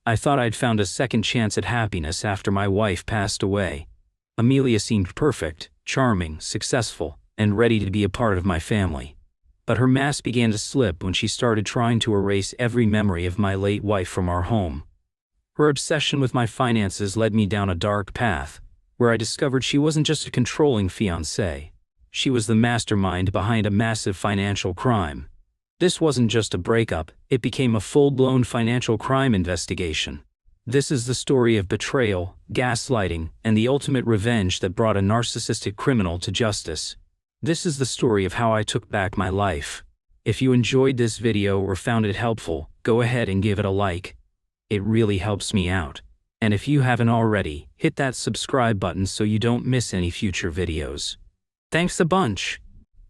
I thought I'd found a second chance at happiness after my wife passed away. Amelia seemed perfect, charming, successful, and ready to be a part of my family. But her mask began to slip when she started trying to erase every memory of my late wife from our home. Her obsession with my finances led me down a dark path, where I discovered she wasn't just a controlling fiancée. She was the mastermind behind a massive financial crime. This wasn't just a breakup, it became a full-blown financial crime investigation. This is the story of betrayal, gaslighting, and the ultimate revenge that brought a narcissistic criminal to justice. This is the story of how I took back my life. If you enjoyed this video or found it helpful, go ahead and give it a like. It really helps me out. And if you haven't already, hit that subscribe button so you don't miss any future videos. Thanks a bunch!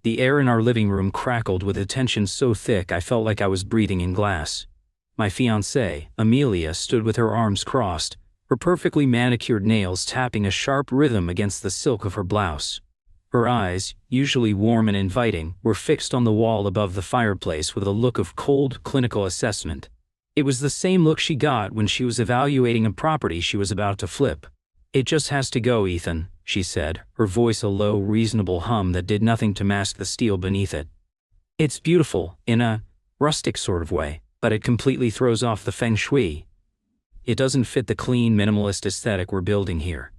The air in our living room crackled with a tension so thick I felt like I was breathing in glass. My fiancée, Amelia, stood with her arms crossed, her perfectly manicured nails tapping a sharp rhythm against the silk of her blouse. Her eyes, usually warm and inviting, were fixed on the wall above the fireplace with a look of cold, clinical assessment. It was the same look she got when she was evaluating a property she was about to flip. "It just has to go, Ethan," she said, her voice a low, reasonable hum that did nothing to mask the steel beneath it. "It's beautiful, in a rustic sort of way, but it completely throws off the feng shui. It doesn't fit the clean, minimalist aesthetic we're building here."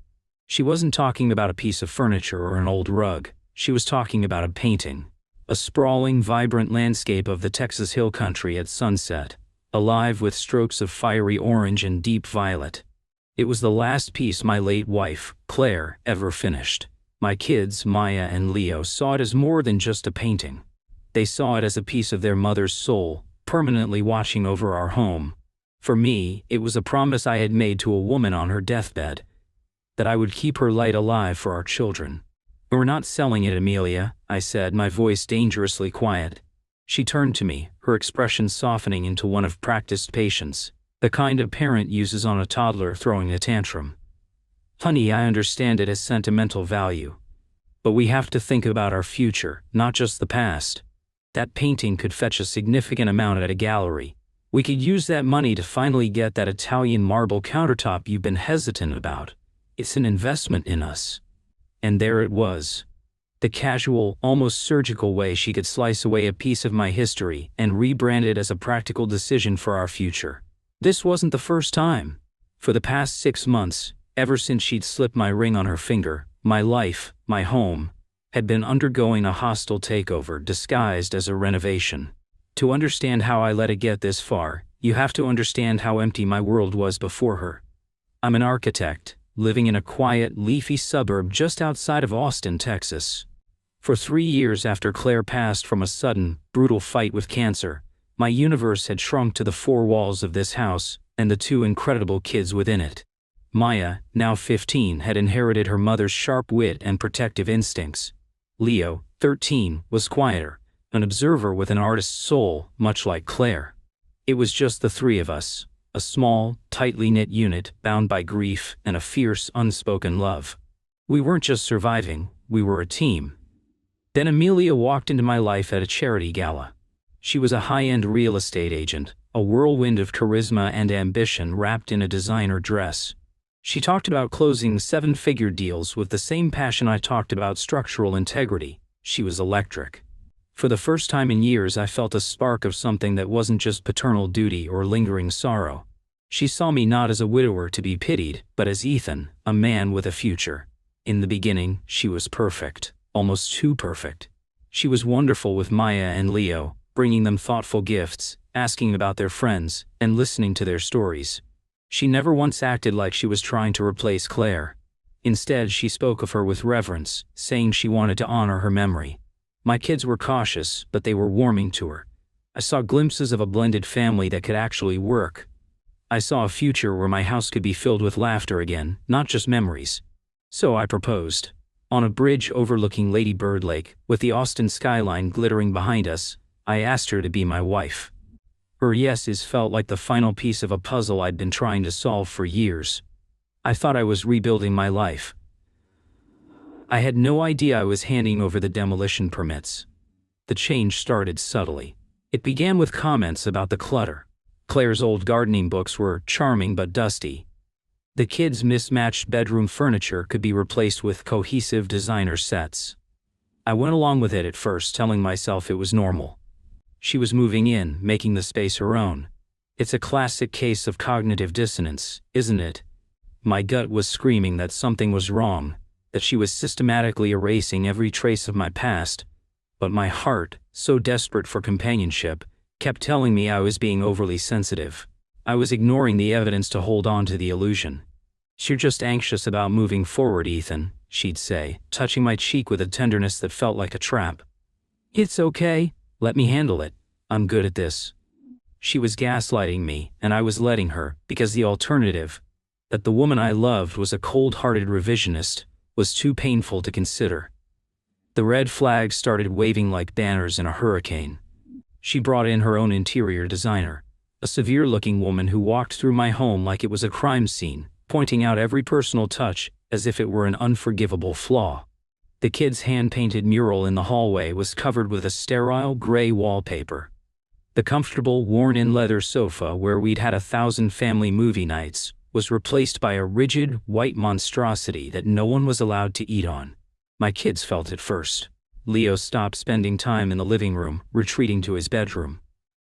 She wasn't talking about a piece of furniture or an old rug. She was talking about a painting. A sprawling, vibrant landscape of the Texas hill country at sunset, alive with strokes of fiery orange and deep violet. It was the last piece my late wife, Claire, ever finished. My kids, Maya and Leo, saw it as more than just a painting. They saw it as a piece of their mother's soul, permanently watching over our home. For me, it was a promise I had made to a woman on her deathbed, that I would keep her light alive for our children. "We're not selling it, Amelia," I said, my voice dangerously quiet. She turned to me, her expression softening into one of practiced patience, the kind a parent uses on a toddler throwing a tantrum. "Honey, I understand it as sentimental value. But we have to think about our future, not just the past. That painting could fetch a significant amount at a gallery. We could use that money to finally get that Italian marble countertop you've been hesitant about. It's an investment in us." And there it was. The casual, almost surgical way she could slice away a piece of my history and rebrand it as a practical decision for our future. This wasn't the first time. For the past 6 months, ever since she'd slipped my ring on her finger, my life, my home, had been undergoing a hostile takeover disguised as a renovation. To understand how I let it get this far, you have to understand how empty my world was before her. I'm an architect, living in a quiet, leafy suburb just outside of Austin, Texas. For 3 years after Claire passed from a sudden, brutal fight with cancer, my universe had shrunk to the 4 walls of this house and the 2 incredible kids within it. Maya, now 15, had inherited her mother's sharp wit and protective instincts. Leo, 13, was quieter, an observer with an artist's soul, much like Claire. It was just the 3 of us, a small, tightly knit unit bound by grief and a fierce, unspoken love. We weren't just surviving, we were a team. Then Amelia walked into my life at a charity gala. She was a high-end real estate agent, a whirlwind of charisma and ambition wrapped in a designer dress. She talked about closing 7-figure deals with the same passion I talked about structural integrity. She was electric. For the first time in years, I felt a spark of something that wasn't just paternal duty or lingering sorrow. She saw me not as a widower to be pitied, but as Ethan, a man with a future. In the beginning, she was perfect, almost too perfect. She was wonderful with Maya and Leo, bringing them thoughtful gifts, asking about their friends, and listening to their stories. She never once acted like she was trying to replace Claire. Instead, she spoke of her with reverence, saying she wanted to honor her memory. My kids were cautious, but they were warming to her. I saw glimpses of a blended family that could actually work. I saw a future where my house could be filled with laughter again, not just memories. So I proposed. On a bridge overlooking Lady Bird Lake, with the Austin skyline glittering behind us, I asked her to be my wife. Her yeses felt like the final piece of a puzzle I'd been trying to solve for years. I thought I was rebuilding my life. I had no idea I was handing over the demolition permits. The change started subtly. It began with comments about the clutter. Claire's old gardening books were charming but dusty. The kids' mismatched bedroom furniture could be replaced with cohesive designer sets. I went along with it at first, telling myself it was normal. She was moving in, making the space her own. It's a classic case of cognitive dissonance, isn't it? My gut was screaming that something was wrong, that she was systematically erasing every trace of my past, but my heart, so desperate for companionship, kept telling me I was being overly sensitive. I was ignoring the evidence to hold on to the illusion. "You're just anxious about moving forward, Ethan," she'd say, touching my cheek with a tenderness that felt like a trap. "It's okay, let me handle it. I'm good at this." She was gaslighting me, and I was letting her, because the alternative, that the woman I loved was a cold-hearted revisionist, was too painful to consider. The red flags started waving like banners in a hurricane. She brought in her own interior designer, a severe-looking woman who walked through my home like it was a crime scene, pointing out every personal touch as if it were an unforgivable flaw. The kids' hand-painted mural in the hallway was covered with a sterile gray wallpaper. The comfortable, worn-in leather sofa where we'd had 1,000 family movie nights was replaced by a rigid, white monstrosity that no one was allowed to eat on. My kids felt it first. Leo stopped spending time in the living room, retreating to his bedroom.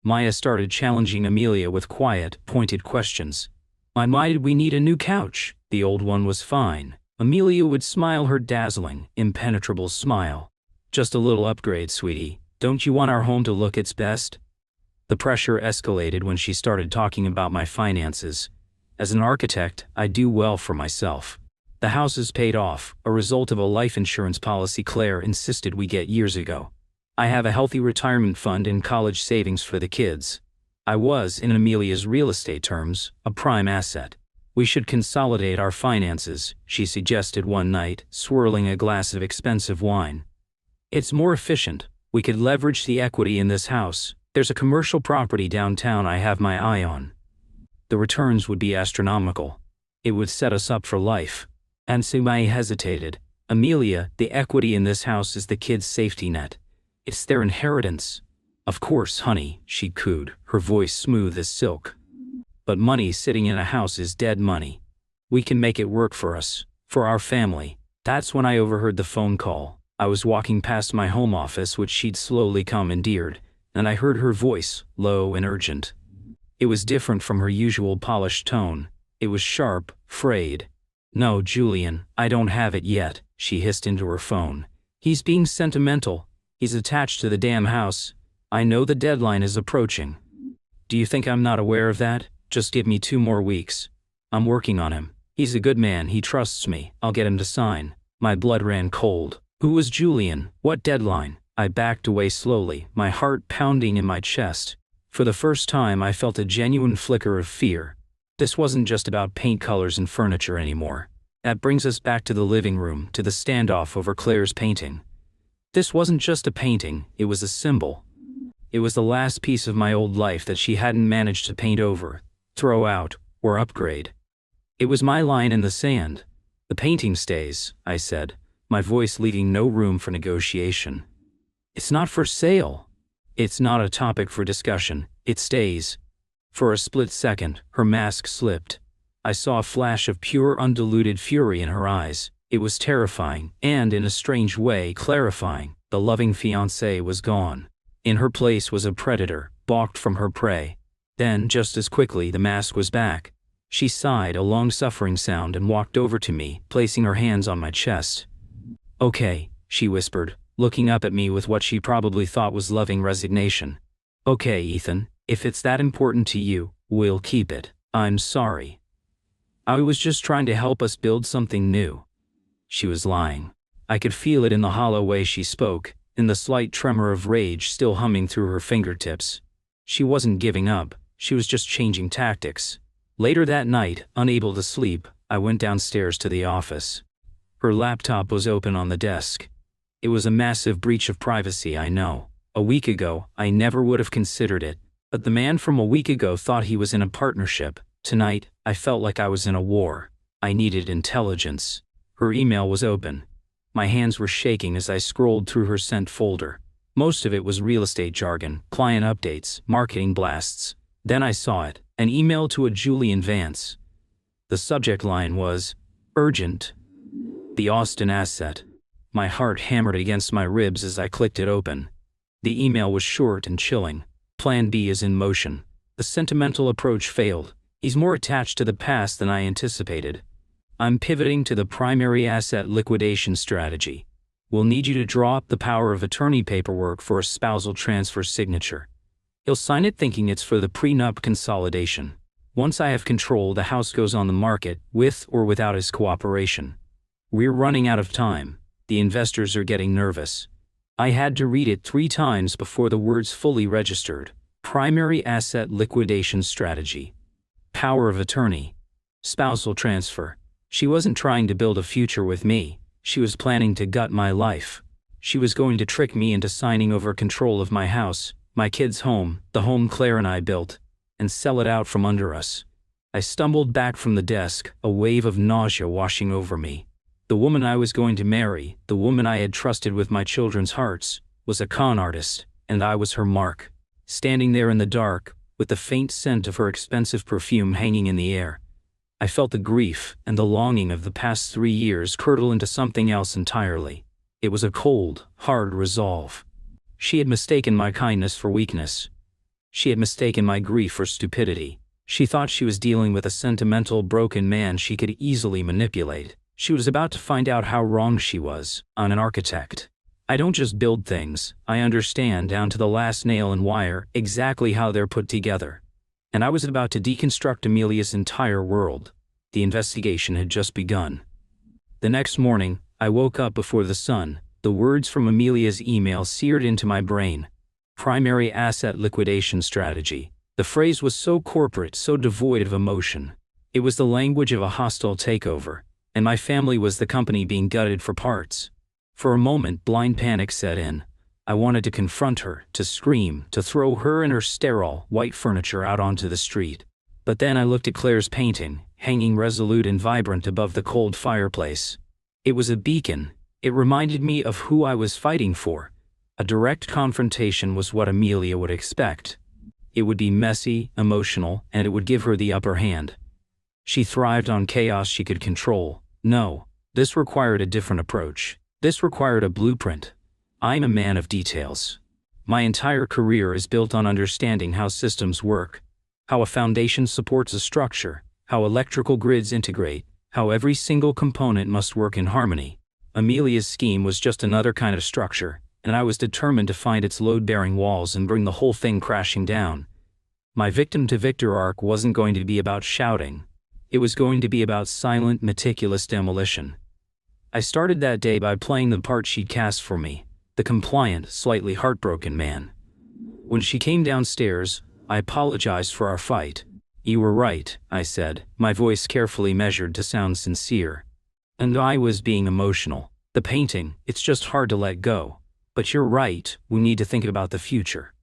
Maya started challenging Amelia with quiet, pointed questions. Why did we need a new couch? The old one was fine." Amelia would smile her dazzling, impenetrable smile. "Just a little upgrade, sweetie. Don't you want our home to look its best?" The pressure escalated when she started talking about my finances. As an architect, I do well for myself. The house is paid off, a result of a life insurance policy Claire insisted we get years ago. I have a healthy retirement fund and college savings for the kids. I was, in Amelia's real estate terms, a prime asset. "We should consolidate our finances," she suggested one night, swirling a glass of expensive wine. "It's more efficient. We could leverage the equity in this house. There's a commercial property downtown I have my eye on. The returns would be astronomical. It would set us up for life." And Sumai hesitated. "Amelia, the equity in this house is the kids' safety net. It's their inheritance." "Of course, honey," she cooed, her voice smooth as silk. "But money sitting in a house is dead money. We can make it work for us, for our family." That's when I overheard the phone call. I was walking past my home office, which she'd slowly commandeered, and I heard her voice, low and urgent. It was different from her usual polished tone. It was sharp, frayed. "No, Julian, I don't have it yet," she hissed into her phone. "He's being sentimental. He's attached to the damn house. I know the deadline is approaching. Do you think I'm not aware of that? Just give me 2 more weeks. I'm working on him. He's a good man, he trusts me. I'll get him to sign." My blood ran cold. Who was Julian? What deadline? I backed away slowly, my heart pounding in my chest. For the first time, I felt a genuine flicker of fear. This wasn't just about paint colors and furniture anymore. That brings us back to the living room, to the standoff over Claire's painting. This wasn't just a painting, it was a symbol. It was the last piece of my old life that she hadn't managed to paint over, throw out, or upgrade. It was my line in the sand. "The painting stays," I said, my voice leaving no room for negotiation. "It's not for sale. It's not a topic for discussion. It stays." For a split second, her mask slipped. I saw a flash of pure, undiluted fury in her eyes. It was terrifying, and in a strange way, clarifying. The loving fiancé was gone. In her place was a predator, balked from her prey. Then, just as quickly, the mask was back. She sighed a long-suffering sound and walked over to me, placing her hands on my chest. "Okay," she whispered, looking up at me with what she probably thought was loving resignation. "Okay, Ethan. If it's that important to you, we'll keep it. I'm sorry. I was just trying to help us build something new." She was lying. I could feel it in the hollow way she spoke, in the slight tremor of rage still humming through her fingertips. She wasn't giving up, she was just changing tactics. Later that night, unable to sleep, I went downstairs to the office. Her laptop was open on the desk. It was a massive breach of privacy, I know. A week ago, I never would have considered it. But the man from a week ago thought he was in a partnership. Tonight, I felt like I was in a war. I needed intelligence. Her email was open. My hands were shaking as I scrolled through her sent folder. Most of it was real estate jargon, client updates, marketing blasts. Then I saw it, an email to a Julian Vance. The subject line was, "Urgent. The Austin asset." My heart hammered against my ribs as I clicked it open. The email was short and chilling. Plan B is in motion. The sentimental approach failed. He's more attached to the past than I anticipated. I'm pivoting to the primary asset liquidation strategy. We'll need you to draw up the power of attorney paperwork for a spousal transfer signature. He'll sign it thinking it's for the prenup consolidation. Once I have control, the house goes on the market, with or without his cooperation. We're running out of time. The investors are getting nervous. I had to read it 3 times before the words fully registered. Primary asset liquidation strategy. Power of attorney. Spousal transfer. She wasn't trying to build a future with me. She was planning to gut my life. She was going to trick me into signing over control of my house, my kids' home, the home Claire and I built, and sell it out from under us. I stumbled back from the desk, a wave of nausea washing over me. The woman I was going to marry, the woman I had trusted with my children's hearts, was a con artist, and I was her mark. Standing there in the dark, with the faint scent of her expensive perfume hanging in the air, I felt the grief and the longing of the past 3 years curdle into something else entirely. It was a cold, hard resolve. She had mistaken my kindness for weakness. She had mistaken my grief for stupidity. She thought she was dealing with a sentimental, broken man she could easily manipulate. She was about to find out how wrong she was. I'm an architect. I don't just build things, I understand down to the last nail and wire exactly how they're put together. And I was about to deconstruct Amelia's entire world. The investigation had just begun. The next morning, I woke up before the sun. The words from Amelia's email seared into my brain. Primary asset liquidation strategy. The phrase was so corporate, so devoid of emotion. It was the language of a hostile takeover, and my family was the company being gutted for parts. For a moment, blind panic set in. I wanted to confront her, to scream, to throw her and her sterile, white furniture out onto the street. But then I looked at Claire's painting, hanging resolute and vibrant above the cold fireplace. It was a beacon. It reminded me of who I was fighting for. A direct confrontation was what Amelia would expect. It would be messy, emotional, and it would give her the upper hand. She thrived on chaos she could control. No, this required a different approach. This required a blueprint. I'm a man of details. My entire career is built on understanding how systems work, how a foundation supports a structure, how electrical grids integrate, how every single component must work in harmony. Amelia's scheme was just another kind of structure, and I was determined to find its load-bearing walls and bring the whole thing crashing down. My victim-to-victor arc wasn't going to be about shouting. It was going to be about silent, meticulous demolition. I started that day by playing the part she'd cast for me, the compliant, slightly heartbroken man. When she came downstairs, I apologized for our fight. "You were right," I said, my voice carefully measured to sound sincere. "And I was being emotional. The painting, it's just hard to let go. But you're right, we need to think about the future."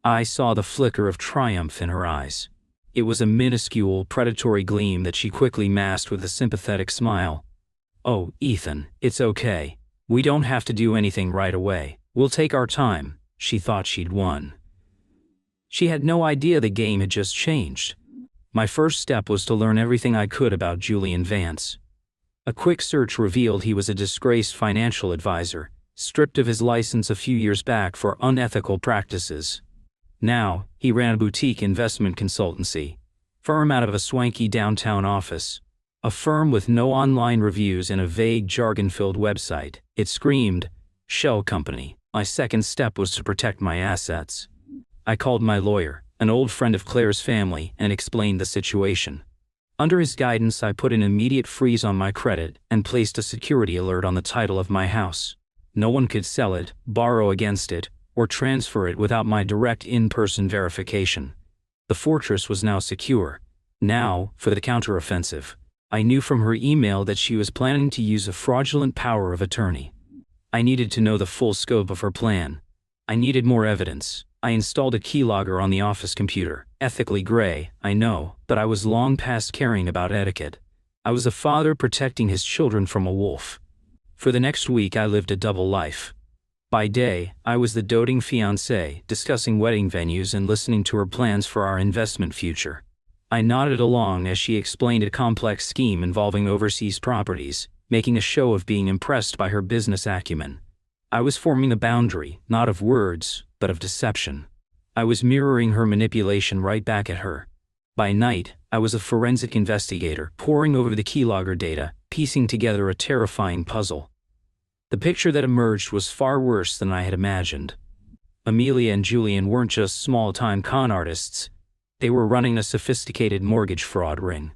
I saw the flicker of triumph in her eyes. It was a minuscule, predatory gleam that she quickly masked with a sympathetic smile. "Oh, Ethan, it's okay. We don't have to do anything right away. We'll take our time." She thought she'd won. She had no idea the game had just changed. My first step was to learn everything I could about Julian Vance. A quick search revealed he was a disgraced financial advisor, stripped of his license a few years back for unethical practices. Now, he ran a boutique investment consultancy firm out of a swanky downtown office. A firm with no online reviews and a vague, jargon-filled website. It screamed, "Shell Company." My second step was to protect my assets. I called my lawyer, an old friend of Claire's family, and explained the situation. Under his guidance, I put an immediate freeze on my credit and placed a security alert on the title of my house. No one could sell it, borrow against it, or transfer it without my direct in-person verification. The fortress was now secure. Now, for the counteroffensive. I knew from her email that she was planning to use a fraudulent power of attorney. I needed to know the full scope of her plan. I needed more evidence. I installed a keylogger on the office computer. Ethically gray, I know, but I was long past caring about etiquette. I was a father protecting his children from a wolf. For the next week I lived a double life. By day, I was the doting fiancé, discussing wedding venues and listening to her plans for our investment future. I nodded along as she explained a complex scheme involving overseas properties, making a show of being impressed by her business acumen. I was forming a boundary, not of words, but of deception. I was mirroring her manipulation right back at her. By night, I was a forensic investigator, poring over the keylogger data, piecing together a terrifying puzzle. The picture that emerged was far worse than I had imagined. Amelia and Julian weren't just small-time con artists. They were running a sophisticated mortgage fraud ring.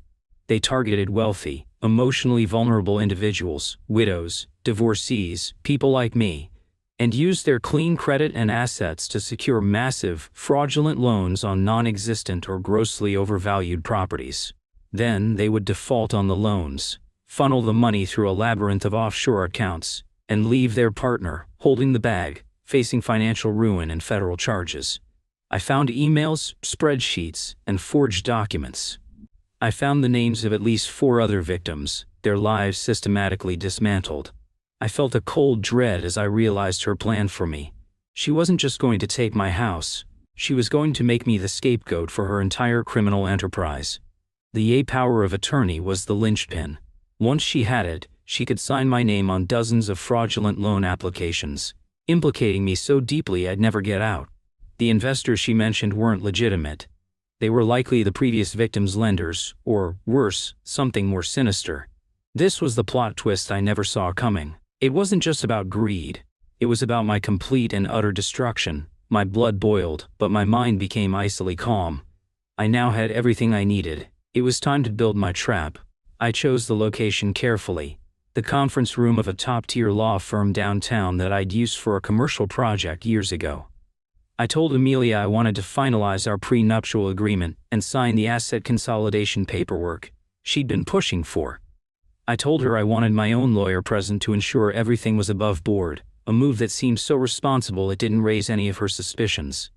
They targeted wealthy, emotionally vulnerable individuals, widows, divorcees, people like me, and used their clean credit and assets to secure massive, fraudulent loans on non-existent or grossly overvalued properties. Then they would default on the loans, funnel the money through a labyrinth of offshore accounts, and leave their partner, holding the bag, facing financial ruin and federal charges. I found emails, spreadsheets, and forged documents. I found the names of at least 4 other victims, their lives systematically dismantled. I felt a cold dread as I realized her plan for me. She wasn't just going to take my house. She was going to make me the scapegoat for her entire criminal enterprise. The power of attorney was the linchpin. Once she had it, she could sign my name on dozens of fraudulent loan applications, implicating me so deeply I'd never get out. The investors she mentioned weren't legitimate. They were likely the previous victim's lenders, or, worse, something more sinister. This was the plot twist I never saw coming. It wasn't just about greed. It was about my complete and utter destruction. My blood boiled, but my mind became icily calm. I now had everything I needed. It was time to build my trap. I chose the location carefully. The conference room of a top-tier law firm downtown that I'd used for a commercial project years ago. I told Amelia I wanted to finalize our prenuptial agreement and sign the asset consolidation paperwork she'd been pushing for. I told her I wanted my own lawyer present to ensure everything was above board, a move that seemed so responsible it didn't raise any of her suspicions.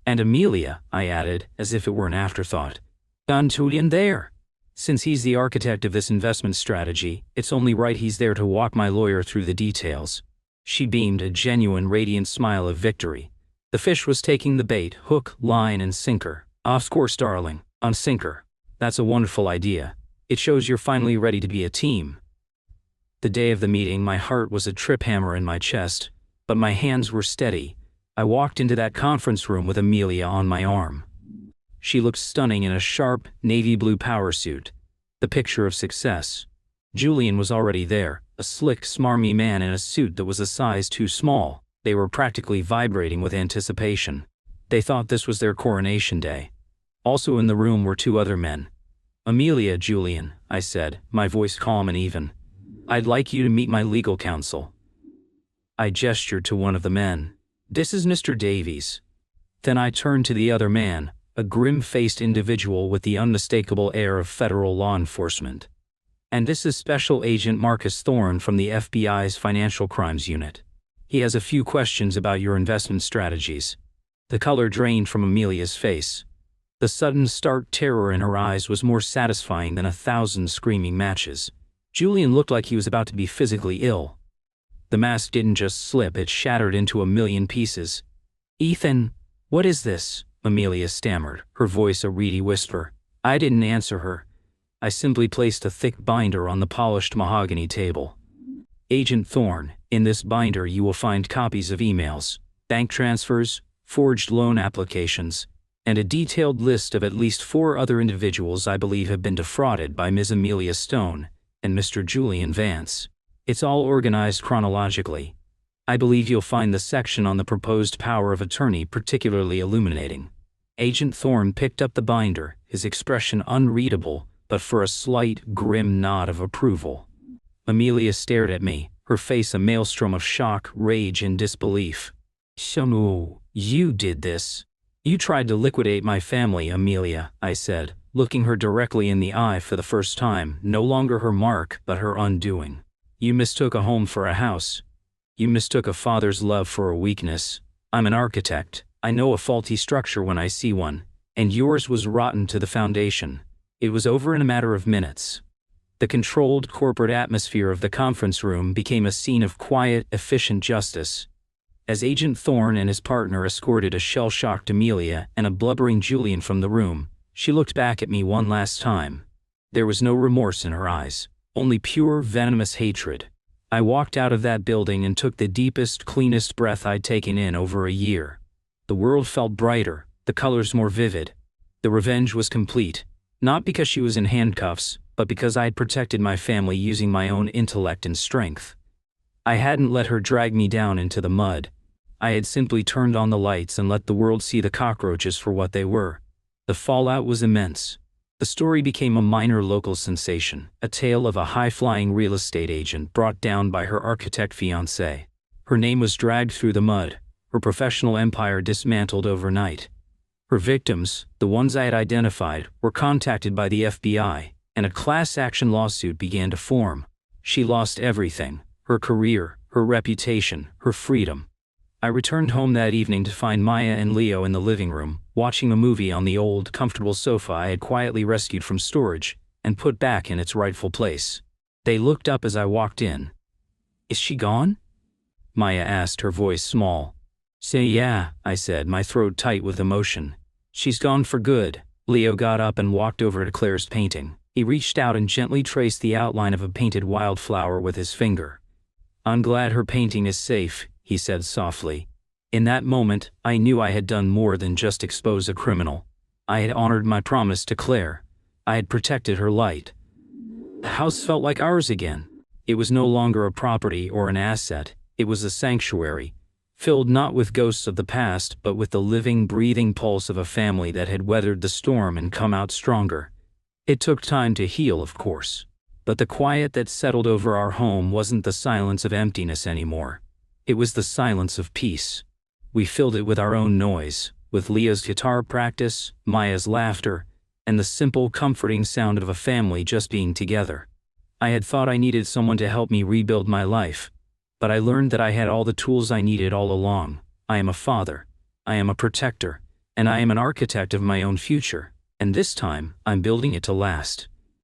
And Amelia, I added, as if it were an afterthought. Julian there. Since he's the architect of this investment strategy, it's only right he's there to walk my lawyer through the details. She beamed a genuine radiant smile of victory. The fish was taking the bait, hook, line, and sinker. Off course, darling. On sinker. That's a wonderful idea. It shows you're finally ready to be a team. The day of the meeting, my heart was a trip hammer in my chest, but my hands were steady. I walked into that conference room with Amelia on my arm. She looked stunning in a sharp, navy blue power suit, the picture of success. Julian was already there, a slick, smarmy man in a suit that was a size too small. They were practically vibrating with anticipation. They thought this was their coronation day. Also in the room were 2 other men. Amelia, Julian, I said, my voice calm and even. I'd like you to meet my legal counsel. I gestured to one of the men. This is Mr. Davies. Then I turned to the other man, a grim-faced individual with the unmistakable air of federal law enforcement. And this is Special Agent Marcus Thorne from the FBI's Financial Crimes Unit. He has a few questions about your investment strategies. The color drained from Amelia's face. The sudden stark terror in her eyes was more satisfying than 1,000 screaming matches. Julian looked like he was about to be physically ill. The mask didn't just slip, it shattered into a million pieces. Ethan, what is this? Amelia stammered, her voice a reedy whisper. I didn't answer her. I simply placed a thick binder on the polished mahogany table. Agent Thorne, in this binder you will find copies of emails, bank transfers, forged loan applications, and a detailed list of at least 4 other individuals I believe have been defrauded by Ms. Amelia Stone and Mr. Julian Vance. It's all organized chronologically. I believe you'll find the section on the proposed power of attorney particularly illuminating. Agent Thorne picked up the binder, his expression unreadable, but for a slight, grim nod of approval. Amelia stared at me, her face a maelstrom of shock, rage, and disbelief. So, you did this. You tried to liquidate my family, Amelia, I said, looking her directly in the eye for the first time, no longer her mark, but her undoing. You mistook a home for a house. You mistook a father's love for a weakness. I'm an architect. I know a faulty structure when I see one, and yours was rotten to the foundation. It was over in a matter of minutes. The controlled corporate atmosphere of the conference room became a scene of quiet, efficient justice. As Agent Thorne and his partner escorted a shell-shocked Amelia and a blubbering Julian from the room, she looked back at me one last time. There was no remorse in her eyes, only pure, venomous hatred. I walked out of that building and took the deepest, cleanest breath I'd taken in over a year. The world felt brighter, the colors more vivid. The revenge was complete, not because she was in handcuffs, but because I had protected my family using my own intellect and strength. I hadn't let her drag me down into the mud. I had simply turned on the lights and let the world see the cockroaches for what they were. The fallout was immense. The story became a minor local sensation, a tale of a high-flying real estate agent brought down by her architect fiancé. Her name was dragged through the mud, her professional empire dismantled overnight. Her victims, the ones I had identified, were contacted by the FBI, and a class-action lawsuit began to form. She lost everything: her career, her reputation, her freedom. I returned home that evening to find Maya and Leo in the living room, watching a movie on the old, comfortable sofa I had quietly rescued from storage and put back in its rightful place. They looked up as I walked in. "Is she gone?" Maya asked, her voice small. "Say yeah," I said, my throat tight with emotion. "She's gone for good." Leo got up and walked over to Claire's painting. He reached out and gently traced the outline of a painted wildflower with his finger. "I'm glad her painting is safe," he said softly. In that moment, I knew I had done more than just expose a criminal. I had honored my promise to Claire. I had protected her light. The house felt like ours again. It was no longer a property or an asset. It was a sanctuary, filled not with ghosts of the past, but with the living, breathing pulse of a family that had weathered the storm and come out stronger. It took time to heal, of course. But the quiet that settled over our home wasn't the silence of emptiness anymore. It was the silence of peace. We filled it with our own noise, with Leah's guitar practice, Maya's laughter, and the simple, comforting sound of a family just being together. I had thought I needed someone to help me rebuild my life, but I learned that I had all the tools I needed all along. I am a father, I am a protector, and I am an architect of my own future, and this time, I'm building it to last.